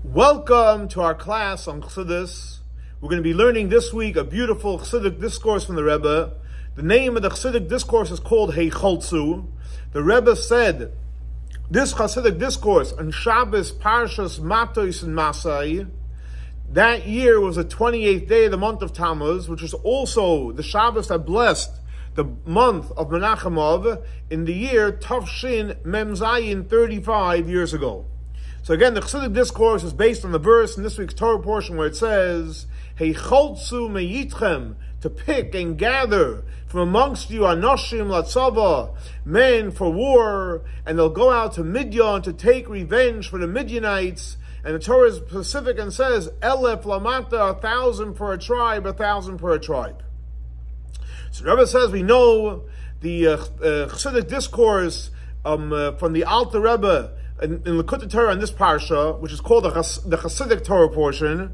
Welcome to our class on Chassidus. We're going to be learning this week a beautiful Chassidic discourse from the Rebbe. The name of the Chassidic discourse is called Haltzu. The Rebbe said, this Chassidic discourse on Shabbos, Parshas, Matos, and Masai, that year was the 28th day of the month of Tamuz, which is also the Shabbos that blessed the month of Menachemov in the year Tavshin Mem Zayin 35 years ago. So again, the Chassidic discourse is based on the verse in this week's Torah portion where it says, "Haltzו meitchem," to pick and gather from amongst you anoshim latzava, men for war, and they'll go out to Midian to take revenge for the Midianites. And the Torah is specific and says, "Elef lamata," 1,000 for a tribe, 1,000 per tribe. So the Rebbe says we know the Chassidic discourse from the Alter Rebbe in Likutei Torah on this parsha, which is called the Chassidic Torah portion,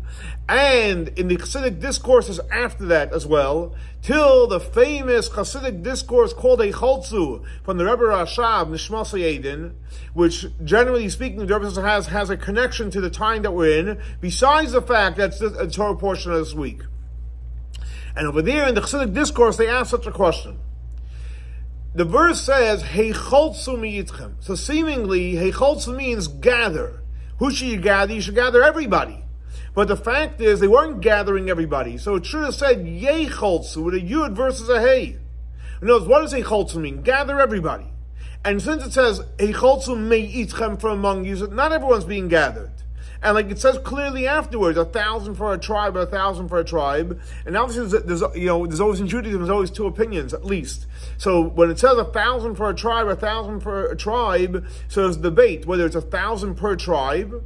and in the Chassidic discourses after that as well, till the famous Chassidic discourse called a Chaltzu from the Rebbe Rashab, Nishmas Yedin, which generally speaking, the Rebbe has a connection to the time that we're in, besides the fact that it's a Torah portion of this week. And over there in the Chassidic discourse, they ask such a question. The verse says, "Haltzו meitchem." So seemingly, Haltzו means gather. Who should you gather? You should gather everybody. But the fact is, they weren't gathering everybody. So it should have said, "Haltzו," with a yud versus a hey. In other words, what does Haltzụ mean? Gather everybody. And since it says, "Haltzו meitchem," from among you, so not everyone's being gathered. And like it says clearly afterwards, 1,000 for a tribe, 1,000 for a tribe. And obviously there's always in Judaism, there's always two opinions at least. So when it says 1,000 for a tribe, 1,000 for a tribe, so there's debate whether it's 1,000 per tribe,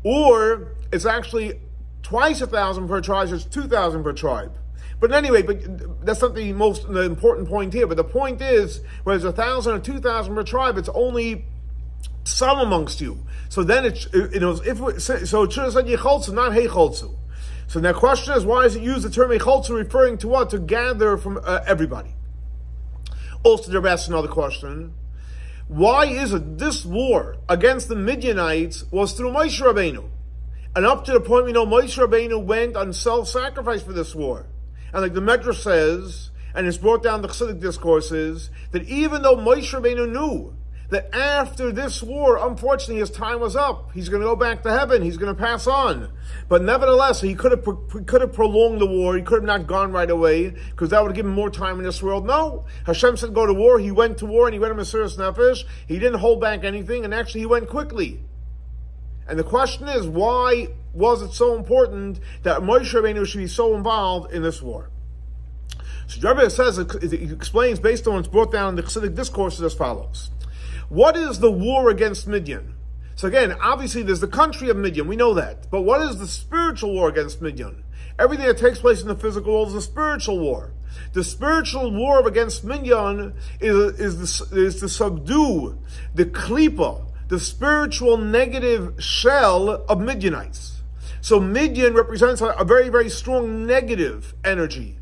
or it's actually twice 1,000 per tribe, so it's 2,000 per tribe. But anyway, that's not the important point here. But the point is, whether it's 1,000 or 2,000 per tribe, it's only some amongst you. So then so it should have said Haltzų, not Haltzų. So the question is, why does it use the term Haltzų referring to what? To gather from everybody. Also, they're asking another question. Why is it this war against the Midianites was through Moshe Rabbeinu? And up to the point we know Moshe Rabbeinu went on self-sacrifice for this war. And like the Medrash says, and it's brought down the Chassidic discourses, that even though Moshe Rabbeinu knew that after this war, unfortunately, his time was up. He's going to go back to heaven. He's going to pass on. But nevertheless, he could have prolonged the war. He could have not gone right away, because that would have given him more time in this world. No. Hashem said go to war. He went to war, and he went to Mesiras Nefesh. He didn't hold back anything, and actually he went quickly. And the question is, why was it so important that Moshe Rabbeinu should be so involved in this war? So the Rebbe says, it explains based on what's brought down in the Chassidic discourses as follows. What is the war against Midian? So again, obviously there's the country of Midian, we know that. But what is the spiritual war against Midian? Everything that takes place in the physical world is a spiritual war. The spiritual war against Midian is to subdue the klipa, the spiritual negative shell of Midianites. So Midian represents a very, very strong negative energy.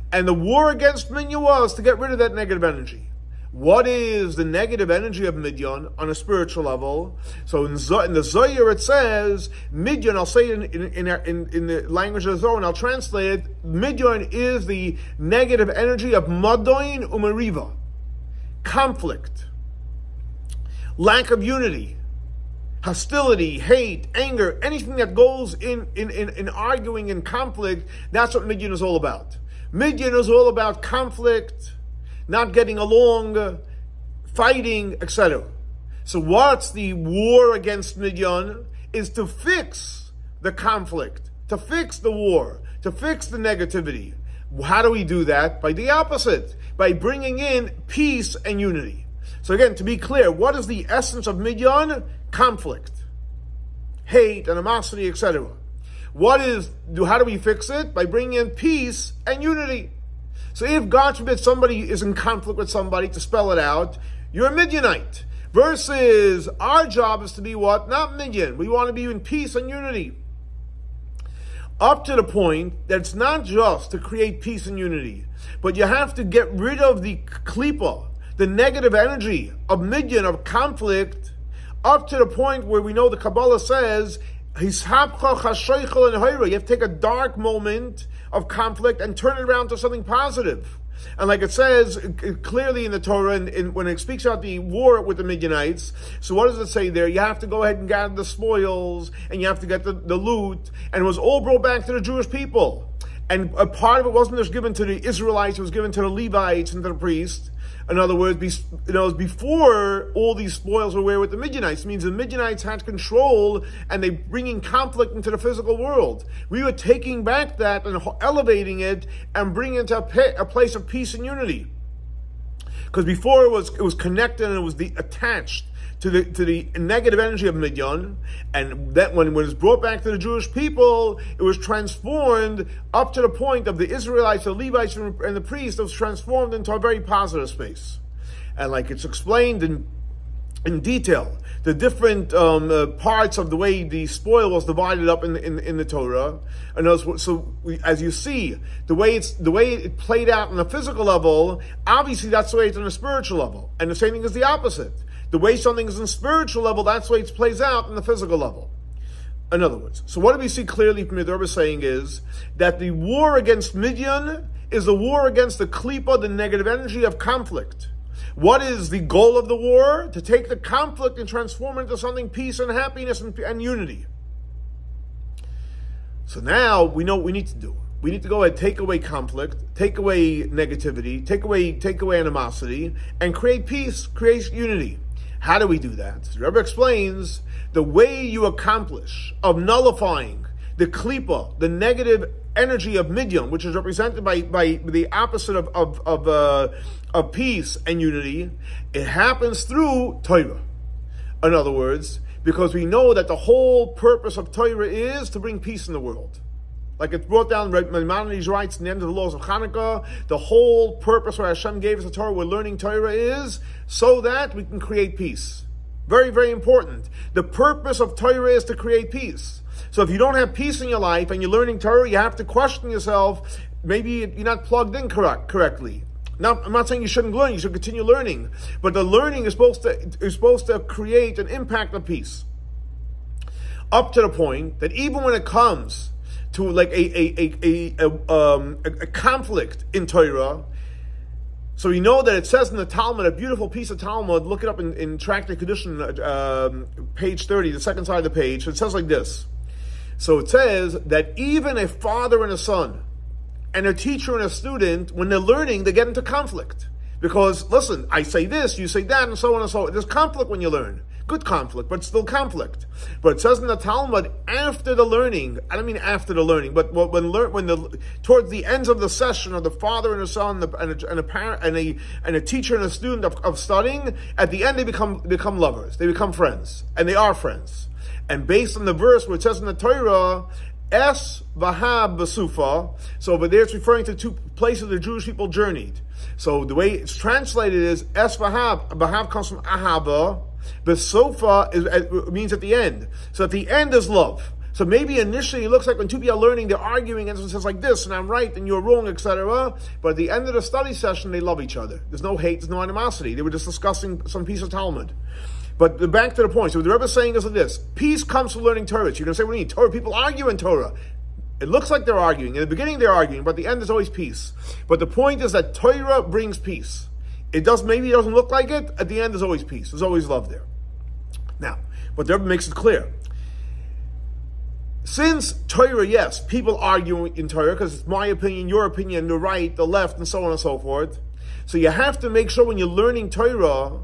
And the war against Midian was to get rid of that negative energy. What is the negative energy of Midian on a spiritual level? So in the Zohar it says, Midian, I'll say it in the language of the Zohar, and I'll translate it, Midian is the negative energy of Madoin Umeriva. Conflict. Lack of unity. Hostility, hate, anger, anything that goes in arguing and conflict, that's what Midian is all about. Midian is all about conflict, not getting along, fighting, etc. So what's the war against Midian? Is to fix the conflict, to fix the war, to fix the negativity. How do we do that? By the opposite, by bringing in peace and unity. So again, to be clear, what is the essence of Midian? Conflict, hate, animosity, etc. How do we fix it? By bringing in peace and unity. So if, God forbid, somebody is in conflict with somebody, to spell it out, you're a Midianite. Versus, our job is to be what? Not Midian. We want to be in peace and unity. Up to the point that it's not just to create peace and unity, but you have to get rid of the klipa, the negative energy of Midian, of conflict, up to the point where we know the Kabbalah says, You have to take a dark moment of conflict and turn it around to something positive. And like it says clearly in the Torah, when it speaks about the war with the Midianites, so what does it say there? You have to go ahead and gather the spoils, and you have to get the loot, and it was all brought back to the Jewish people. And a part of it wasn't just given to the Israelites, it was given to the Levites and to the priests. In other words, before all these spoils were with the Midianites. It means the Midianites had control and they bringing conflict into the physical world. We were taking back that and elevating it and bringing it to a place of peace and unity. Because before it was connected and it was attached to the negative energy of Midian, and that when it was brought back to the Jewish people, it was transformed up to the point of the Israelites, the Levites, and the priests. It was transformed into a very positive space, and like it's explained in detail, the different parts of the way the spoil was divided up in the Torah, and as you see, the way it played out on a physical level, obviously that's the way it's on a spiritual level, and the same thing is the opposite. The way something is on a spiritual level, that's the way it plays out on the physical level. In other words, so what do we see clearly from what the Rebbe is saying is that the war against Midian is the war against the klipa, the negative energy of conflict. What is the goal of the war? To take the conflict and transform it into something peace and happiness and unity. So now we know what we need to do. We need to go ahead, take away conflict, take away negativity, take away animosity, and create peace, create unity. How do we do that? The Rebbe explains the way you accomplish of nullifying the klipa, the negative energy of Midian, which is represented by the opposite of peace and unity. It happens through Torah. In other words, because we know that the whole purpose of Torah is to bring peace in the world. Like it's brought down, Maimonides writes in the end of the laws of Hanukkah, the whole purpose why Hashem gave us the Torah, we're learning Torah is so that we can create peace. Very, very important. The purpose of Torah is to create peace. So if you don't have peace in your life and you're learning Torah, you have to question yourself, maybe you're not plugged in correctly. Now, I'm not saying you shouldn't learn, you should continue learning, but the learning is supposed to create an impact of peace. Up to the point that even when it comes to like a conflict in Torah. So we know that it says in the Talmud, a beautiful piece of Talmud, look it up in Tractate Kedushin, page 30, the second side of the page. It says like this. So it says that even a father and a son, and a teacher and a student, when they're learning, they get into conflict. Because, listen, I say this, you say that, and so on and so on. There's conflict when you learn. Good conflict, but still conflict. But it says in the Talmud, after the learning, I don't mean after the learning, but towards the ends of the session of the father and a son and a parent and a teacher and a student of studying, at the end they become lovers, they become friends, and they are friends. And based on the verse where it says in the Torah, Es v'hab b'sufa, so over there it's referring to two places the Jewish people journeyed. So the way it's translated is Es v'hab. V'hab comes from ahava. B'sufa means at the end. So at the end is love. So maybe initially it looks like when two people are learning, they're arguing, and someone says like this, and I'm right, and you're wrong, etc. But at the end of the study session, they love each other. There's no hate, there's no animosity. They were just discussing some piece of Talmud. But back to the point. So what the Rebbe is saying is like this. Peace comes from learning Torah. So you're going to say, what do you mean? Torah, people argue in Torah. It looks like they're arguing. In the beginning they're arguing, but at the end there's always peace. But the point is that Torah brings peace. Maybe it doesn't look like it. At the end there's always peace. There's always love there. Now, but the Rebbe makes it clear. Since Torah, yes, people argue in Torah because it's my opinion, your opinion, the right, the left, and so on and so forth. So you have to make sure when you're learning Torah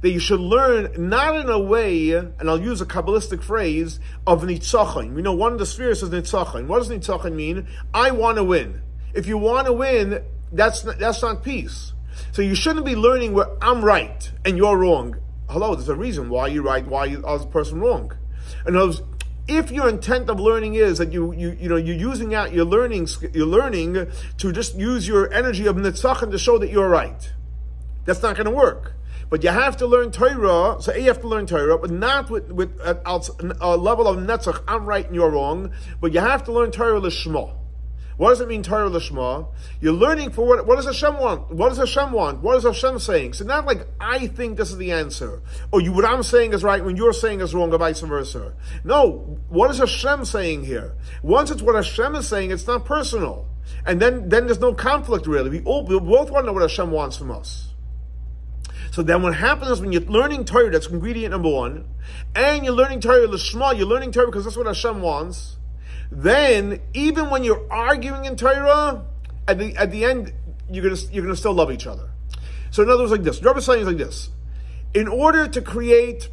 that you should learn not in a way, and I'll use a Kabbalistic phrase, of nitzachon. We know one of the spheres is nitzachon. What does nitzachon mean? I want to win. If you want to win, that's not peace. So you shouldn't be learning where I'm right and you're wrong. Hello, there's a reason why you're right, why the other person wrong. In other words, if your intent of learning is that you're using out you're learning to just use your energy of nitzachon to show that you're right, that's not going to work. But you have to learn Torah, so you have to learn Torah, but not with a level of netzach, I'm right and you're wrong, but you have to learn Torah l'shma. What does it mean, Torah Lishma? You're learning for what does Hashem want? What does Hashem want? What is Hashem saying? So not like, I think this is the answer, or what I'm saying is right when you're saying is wrong, or vice versa. No, what is Hashem saying here? Once it's what Hashem is saying, it's not personal. And then there's no conflict really. We both want to know what Hashem wants from us. So then what happens is when you're learning Torah, that's ingredient number one, and you're learning Torah Lishma, you're learning Torah because that's what Hashem wants, then even when you're arguing in Torah, at the end, you're gonna still love each other. So in other words, like this, the Rebbe is saying is like this: in order to create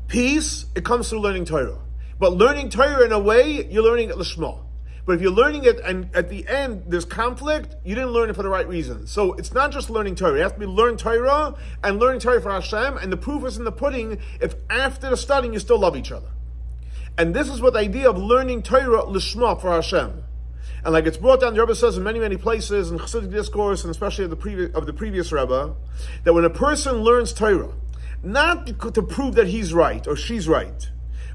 peace, it comes through learning Torah. But learning Torah in a way, you're learning it Lishma. But if you're learning it and at the end there's conflict, you didn't learn it for the right reason. So it's not just learning Torah. You have to be learn Torah and learning Torah for Hashem. And the proof is in the pudding if after the studying you still love each other. And this is what the idea of learning Torah Lishma for Hashem. And like it's brought down, the Rebbe says in many, many places in Chassidic Discourse, and especially of the previous Rebbe, that when a person learns Torah, not to prove that he's right or she's right,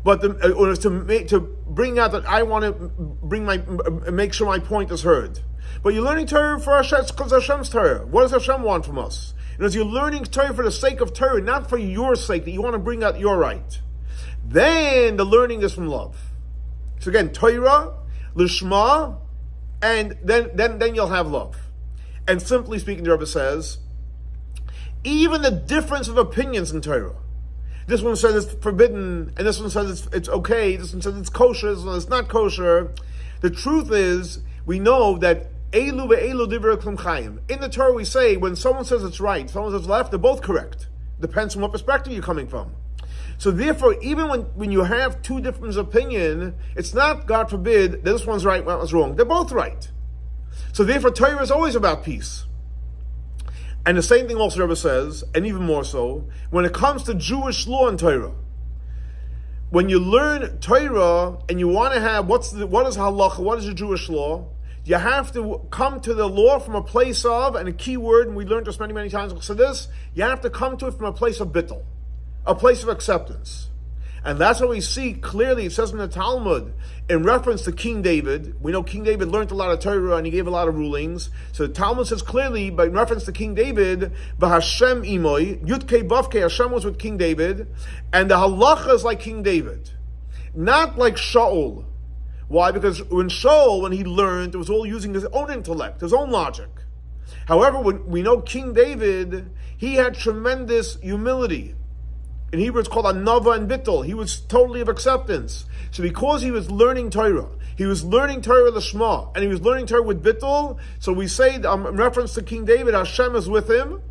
but to bring out that I want to make sure my point is heard. But you're learning Torah for Hashem because Hashem's Torah. What does Hashem want from us? You're learning Torah for the sake of Torah, not for your sake, that you want to bring out your right. Then the learning is from love. So again, Torah, Lishma, and then you'll have love. And simply speaking, the Rebbe says, even the difference of opinions in Torah. This one says it's forbidden, and this one says it's okay, this one says it's kosher, this one says it's not kosher. The truth is, we know that Elu ve'elu divrei klum chayim. In the Torah we say, when someone says it's right, someone says left, they're both correct. Depends on what perspective you're coming from. So therefore, even when you have two different opinions, it's not, God forbid, that this one's right, that one's wrong. They're both right. So therefore, Torah is always about peace. And the same thing also Rebbe says, and even more so, when it comes to Jewish law and Torah. When you learn Torah and you want to have, what is halacha, what is the Jewish law, you have to come to the law from a place of, and a key word, and we learned this many, many times, so this, you have to come to it from a place of bittul, a place of acceptance. And that's what we see clearly, it says in the Talmud, in reference to King David. We know King David learned a lot of Torah and he gave a lot of rulings. So the Talmud says clearly, by reference to King David, B'Hashem imoy, Yudke Bavke, Hashem was with King David, and the halacha is like King David. Not like Shaul. Why? Because when he learned, it was all using his own intellect, his own logic. However, when we know King David, he had tremendous humility. In Hebrew, it's called anava and bittul. He was totally of acceptance. So because he was learning Torah, he was learning Torah Lishma, and he was learning Torah with bittul, so we say, in reference to King David, Hashem is with him,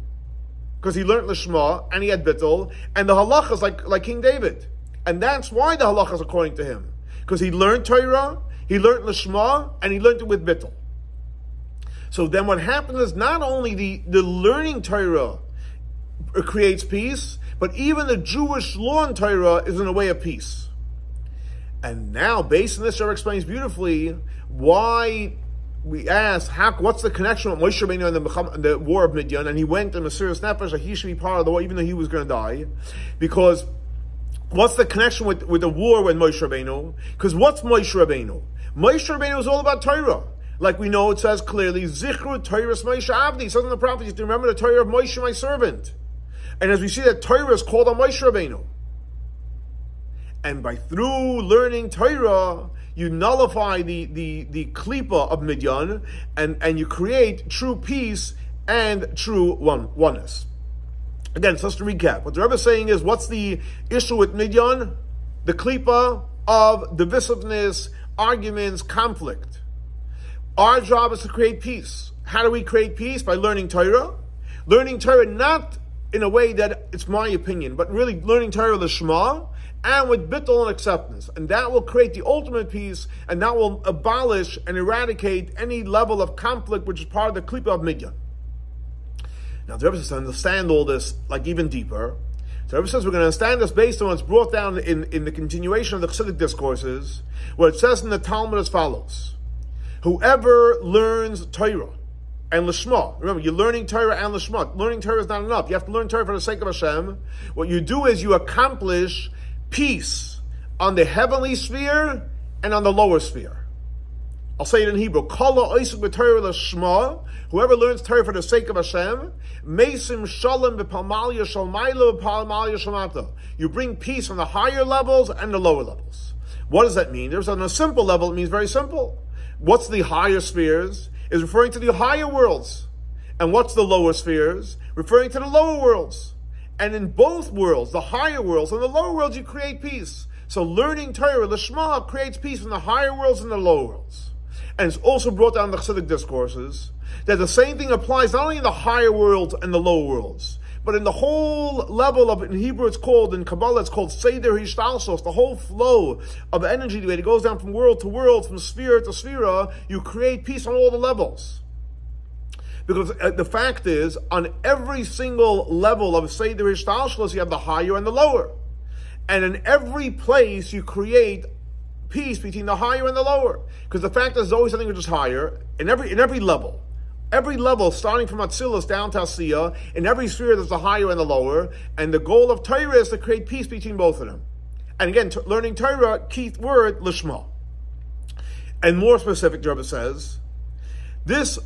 because he learned Lishma, and he had bittul, and the halacha is like King David. And that's why the halacha is according to him. Because he learned Torah, he learned Lishma, and he learned it with bittul. So then what happens is not only the learning Torah creates peace, but even the Jewish law in Torah is in a way of peace. And now, based on this, Rebbe explains beautifully why we ask, what's the connection with Moshe Rabbeinu and the war of Midian? And he went in Mesiras Nefesh, like he should be part of the war, even though he was going to die. Because what's the connection with the war with Moshe Rabbeinu? Because what's Moshe Rabbeinu? Moshe Rabbeinu is all about Torah. Like we know, it says clearly, Zichru Torahs Moshe Avdi. It says in the prophets, to remember the Torah of Moshe, my servant. And as we see that Torah is called on Moshe Rabbeinu. And through learning Torah, you nullify the klipa of Midian, and you create true peace and true oneness. Again, so just to recap, what the Rebbe is saying is, what's the issue with Midian? The klipa of divisiveness, arguments, conflict. Our job is to create peace. How do we create peace? By learning Torah. Learning Torah not in a way that it's my opinion, but really learning Torah Lishma, and with bittul and acceptance. And that will create the ultimate peace, and that will abolish and eradicate any level of conflict which is part of the klipa of Midian. Now the Rebbe says to understand all this like even deeper. So the Rebbe says we're going to understand this based on what's brought down in the continuation of the Chassidic discourses, where it says in the Talmud as follows: whoever learns Torah and Lishma. Remember, you're learning Torah and Lishma. Learning Torah is not enough. You have to learn Torah for the sake of Hashem. What you do is you accomplish peace on the heavenly sphere and on the lower sphere. I'll say it in Hebrew. Kala oisuk b'Torah l'shma. Whoever learns Torah for the sake of Hashem, mesim shalom b'palmalia shalmaila b'palmalia shalmata. You bring peace on the higher levels and the lower levels. What does that mean? There's on a simple level, it means very simple. What's the higher spheres? Is referring to the higher worlds. And what's the lower spheres? Referring to the lower worlds. And in both worlds, the higher worlds and the lower worlds, you create peace. So learning Torah, l'shma, creates peace in the higher worlds and the lower worlds. And it's also brought down in the Chassidic discourses that the same thing applies not only in the higher worlds and the lower worlds, but in the whole level of, in Hebrew it's called, in Kabbalah it's called Seder Hishtalsos, the whole flow of energy, the way it goes down from world to world, from sphere to sphere, you create peace on all the levels. Because the fact is, on every single level of Seder Hishtalsos, you have the higher and the lower. And in every place, you create peace between the higher and the lower. Because the fact is, there's always something which is higher, in every level. Every level, starting from Atzilus down to Asiyah, in every sphere there's the higher and the lower, and the goal of Torah is to create peace between both of them. And again, learning Torah, key word, lishma. And more specific, the Rebbe says, this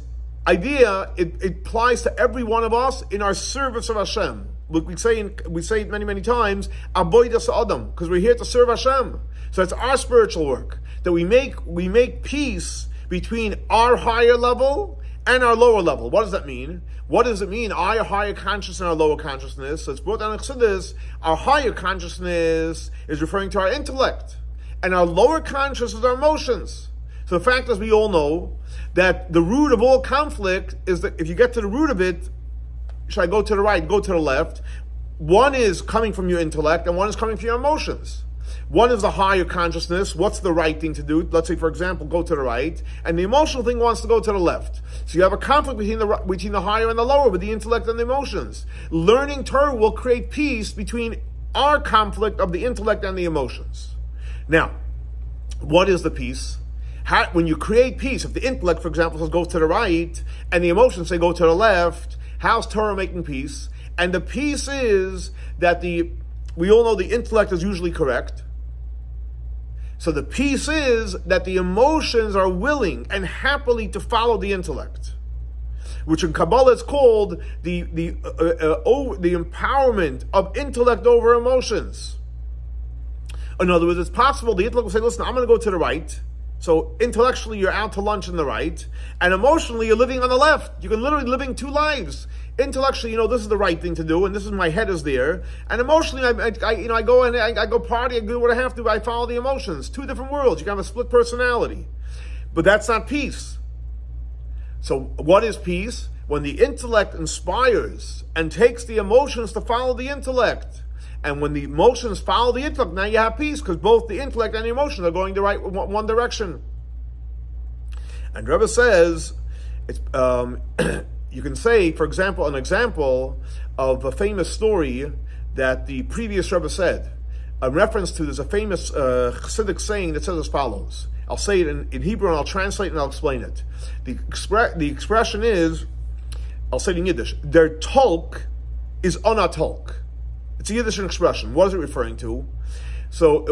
idea, it applies to every one of us in our service of Hashem. Look, we say it many, many times, avodas adam, because we're here to serve Hashem. So it's our spiritual work, that we make peace between our higher level and our lower level. What does that mean? What does it mean? Our higher consciousness and our lower consciousness. So it's brought down in Chassidus. Our higher consciousness is referring to our intellect, and our lower consciousness is our emotions. So the fact is, we all know that the root of all conflict is that if you get to the root of it, should I go to the right, go to the left? One is coming from your intellect, and one is coming from your emotions. One is the higher consciousness. What's the right thing to do? Let's say, for example, go to the right, and the emotional thing wants to go to the left. So you have a conflict between the higher and the lower, with the intellect and the emotions. Learning Torah will create peace between our conflict of the intellect and the emotions. Now, what is the peace? When you create peace, if the intellect, for example, says go to the right, and the emotions say go to the left, how's Torah making peace? And the peace is that we all know the intellect is usually correct. So the peace is that the emotions are willing and happily to follow the intellect, which in Kabbalah is called the empowerment of intellect over emotions. In other words, it's possible the intellect will say, listen, I'm going to go to the right. So intellectually you're out to lunch in the right, and emotionally you're living on the left. You can literally living two lives. Intellectually, this is the right thing to do, and this is my head is there. And emotionally, I go and I go party, I do what I have to, I follow the emotions. Two different worlds. You can have a split personality. But that's not peace. So what is peace? When the intellect inspires and takes the emotions to follow the intellect. And when the emotions follow the intellect, now you have peace, because both the intellect and the emotions are going the right one direction. And Rebbe says, it's, you can say, for example, an example of a famous story that the previous Rebbe said. A reference to, there's a famous Chassidic saying that says as follows. I'll say it in Hebrew and I'll translate and I'll explain it. The expression is, I'll say it in Yiddish, der Tolk is ona Tolk. It's a Yiddish expression. What is it referring to? So,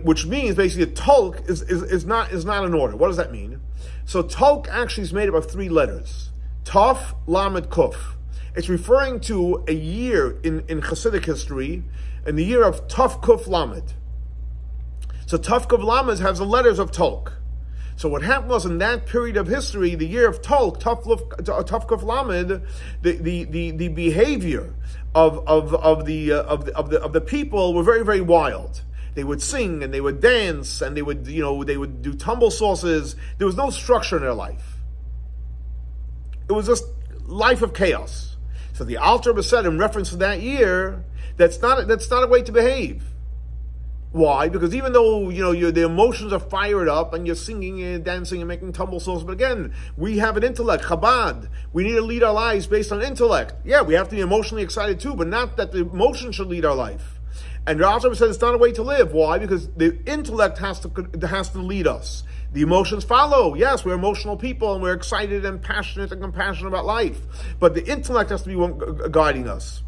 which means basically a Tolk is not an order. What does that mean? So Tolk actually is made up of three letters. Taf, Lamed, Kuf. It's referring to a year in Chassidic history, in the year of Taf, Kuf, Lamed. So Taf, Kuf, Lamed has the letters of Tolk. So what happened was, in that period of history, the year of Tolk, Taf, Kuf, Lamed, the behavior of the people were very, very wild. They would sing and they would dance and they would do tumble sauces. There was no structure in their life. It was just life of chaos. So the Alter Rebbe said in reference to that year, that's not a way to behave. Why? Because even though the emotions are fired up and you're singing and dancing and making tumble sauces, but again, we have an intellect, Chabad. We need to lead our lives based on intellect. Yeah, we have to be emotionally excited too, but not that the emotion should lead our life. And the Alter Rebbe said it's not a way to live. Why? Because the intellect has to lead us. The emotions follow. Yes, we're emotional people and we're excited and passionate and compassionate about life. But the intellect has to be one guiding us.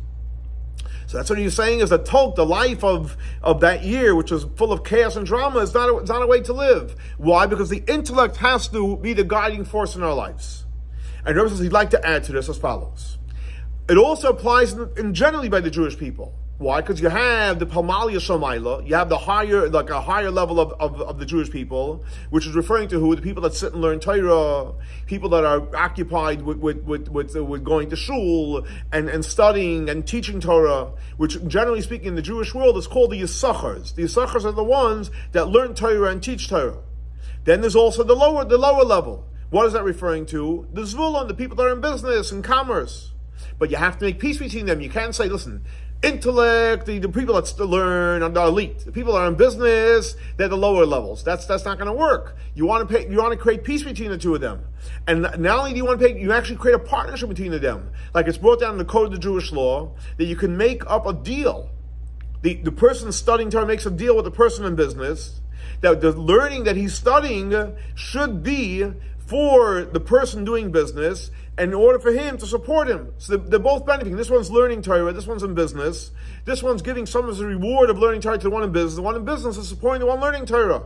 So that's what he's saying, is that the life of that year, which was full of chaos and drama, is not a way to live. Why? Because the intellect has to be the guiding force in our lives. And Rebbe says he'd like to add to this as follows. It also applies in generally by the Jewish people. Why? Because you have the Palmalia Shomayla, you have the higher level of the Jewish people, which is referring to who? The people that sit and learn Torah, people that are occupied with going to shul and studying and teaching Torah, which generally speaking in the Jewish world is called the Yisachars. The Yisachars are the ones that learn Torah and teach Torah. Then there's also the lower level. What is that referring to? The Zvulun, the people that are in business and commerce. But you have to make peace between them. You can't say, listen, intellect, the people that learn are the elite. The people that are in business, they're the lower levels. That's not going to work. You want to create peace between the two of them. And not only do you want to you actually create a partnership between them. Like it's brought down in the code of the Jewish law, that you can make up a deal. The person studying Torah makes a deal with the person in business, that the learning that he's studying should be for the person doing business, and in order for him to support him. So they're both benefiting. This one's learning Torah, this one's in business. This one's giving some of the reward of learning Torah to the one in business. The one in business is supporting the one learning Torah.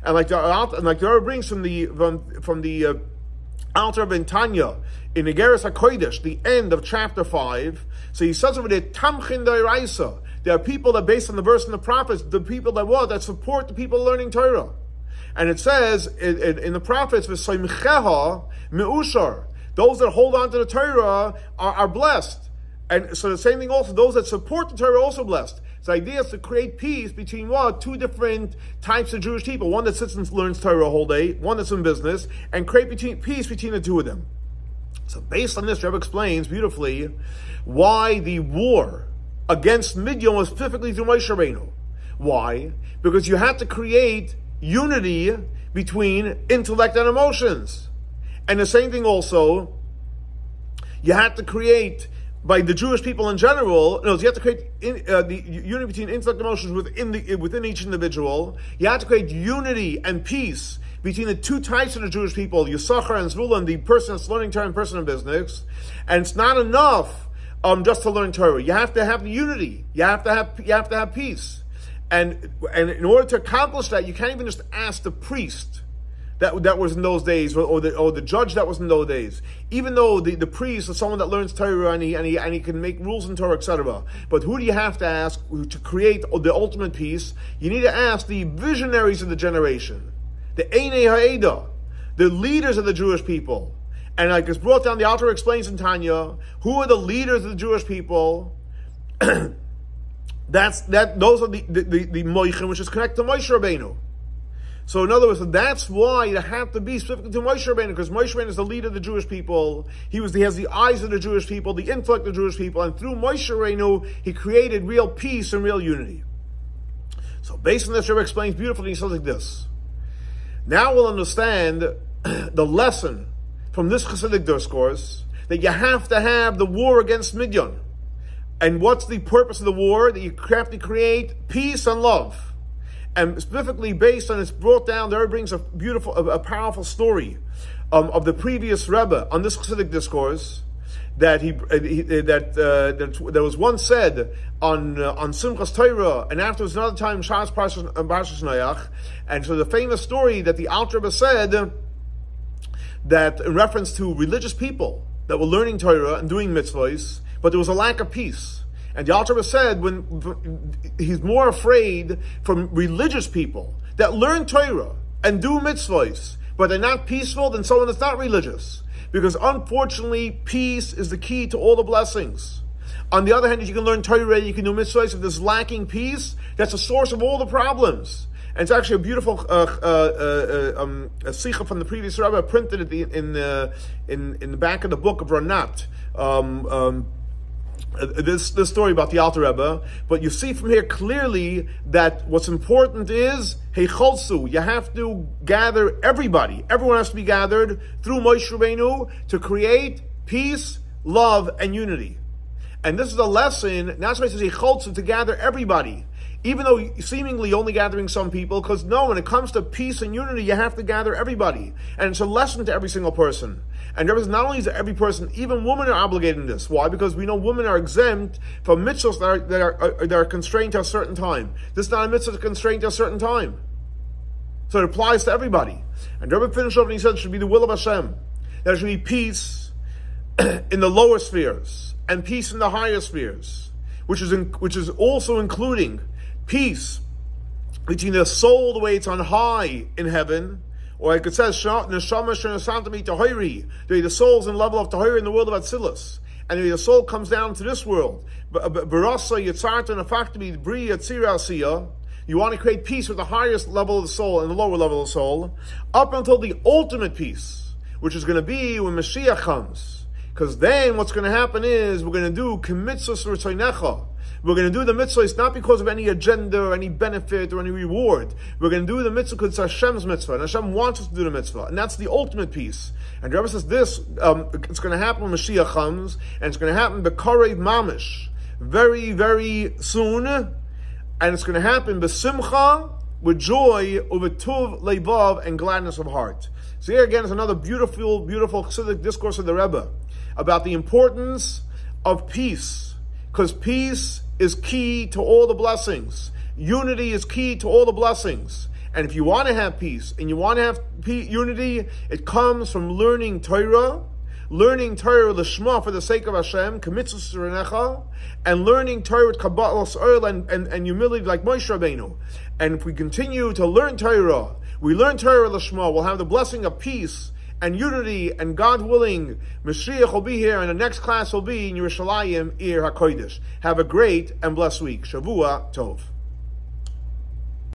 And like the Rebbe brings from the Alter Rebbe in Tanya, in Igeres HaKodesh, the end of chapter 5, so he says over there, Tamchin D'Oraisa. There are people that, based on the verse in the prophets, the people that support the people learning Torah. And it says in the prophets, V'soimcheha me'ushar. Those that hold on to the Torah are blessed. And so the same thing also, those that support the Torah are also blessed. So the idea is to create peace between two different types of Jewish people. One that sits and learns Torah a whole day, one that's in business, and create peace between the two of them. So based on this, Rebbe explains beautifully why the war against Midian was specifically through Moshe Rabbeinu. Why? Because you had to create unity between intellect and emotions. And the same thing also, you had to create, by the Jewish people in general, you have to create the unity between intellect and emotions within each individual. You had to create unity and peace between the two types of the Jewish people, Yisachar and Zvulun, the person that's learning Torah and person in business. And it's not enough just to learn Torah. You have to have the unity. You have to have peace. And in order to accomplish that, you can't even just ask the priest that was in those days, or the judge that was in those days. Even though the priest is someone that learns Torah and he can make rules in Torah, etc. But who do you have to ask to create the ultimate peace? You need to ask the visionaries of the generation, the Einei Ha'eda, the leaders of the Jewish people. And like it's brought down, the Alter explains in Tanya, who are the leaders of the Jewish people? Those are the Moichin, which is connected to Moshe Rabbeinu. So in other words, that's why you have to be specifically to Moshe Rabbeinu, because Moshe Rabbeinu is the leader of the Jewish people. He has the eyes of the Jewish people, the intellect of the Jewish people, and through Moshe Rabbeinu, he created real peace and real unity. So based on this, Rebbe explains beautifully, he says like this. Now we'll understand the lesson from this Chassidic discourse, that you have to have the war against Midian. And what's the purpose of the war? That you have to create peace and love. And specifically based on, it's brought down, there brings a powerful story of the previous Rebbe on this Chassidic discourse, that there was once said on Simchas Torah, and afterwards another time Shas Parshas Noach. And so the famous story that the Alter Rebbe said, that in reference to religious people that were learning Torah and doing mitzvahs, but there was a lack of peace. And the Alter Rebbe said, when he's more afraid from religious people that learn Torah and do mitzvahs, but they're not peaceful, than someone that's not religious. Because unfortunately, peace is the key to all the blessings. On the other hand, if you can learn Torah, you can do mitzvahs. If there's lacking peace, that's the source of all the problems. And it's actually a beautiful sikha from the previous Rebbe, printed in the back of the book of Ranat. This story about the Alter Rebbe, but you see from here clearly that what's important is Chassidic. You have to gather everybody. Everyone has to be gathered through Moshe Rabbeinu to create peace, love, and unity. And this is a lesson. That's why it says Chassidic, to gather everybody. Even though seemingly only gathering some people, because no, when it comes to peace and unity, you have to gather everybody. And it's a lesson to every single person. And there is not only is every person, even women are obligated in this. Why? Because we know women are exempt from mitzvahs that are constrained to a certain time. This is not a mitzvah constrained to a certain time. So it applies to everybody. And Rebbe finished off and he said it should be the will of Hashem. There should be peace in the lower spheres and peace in the higher spheres, which is also including peace between the soul the way it's on high in heaven, or like it says, the soul's in the level of Tahiri in the world of Atzilus, and the soul comes down to this world. You want to create peace with the highest level of the soul and the lower level of the soul, up until the ultimate peace, which is going to be when Mashiach comes. Because then what's going to happen is we're going to do kemitzvos v'rtzeinecha. We're going to do the mitzvah, it's not because of any agenda or any benefit or any reward. We're going to do the mitzvah because it's Hashem's mitzvah, and Hashem wants us to do the mitzvah, and that's the ultimate peace. And the Rebbe says this, it's going to happen when Mashiach comes, and it's going to happen b'karei mamish, very, very soon, and it's going to happen b'simcha, with joy, over tuv leivav, and gladness of heart. So here again is another beautiful, beautiful Chassidic discourse of the Rebbe about the importance of peace, because peace is key to all the blessings. Unity is key to all the blessings. And if you want to have peace and you want to have unity, it comes from learning Torah l'shma for the sake of Hashem, kemitzvos v'renecha, and learning Torah with Kabbalah and humility like Moshe Rabbeinu. And if we continue to learn Torah, we learn Torah l'shma, we'll have the blessing of peace and unity, and God willing, Mashiach will be here, and the next class will be in Yerushalayim, Ir HaKodesh. Have a great and blessed week. Shavua Tov.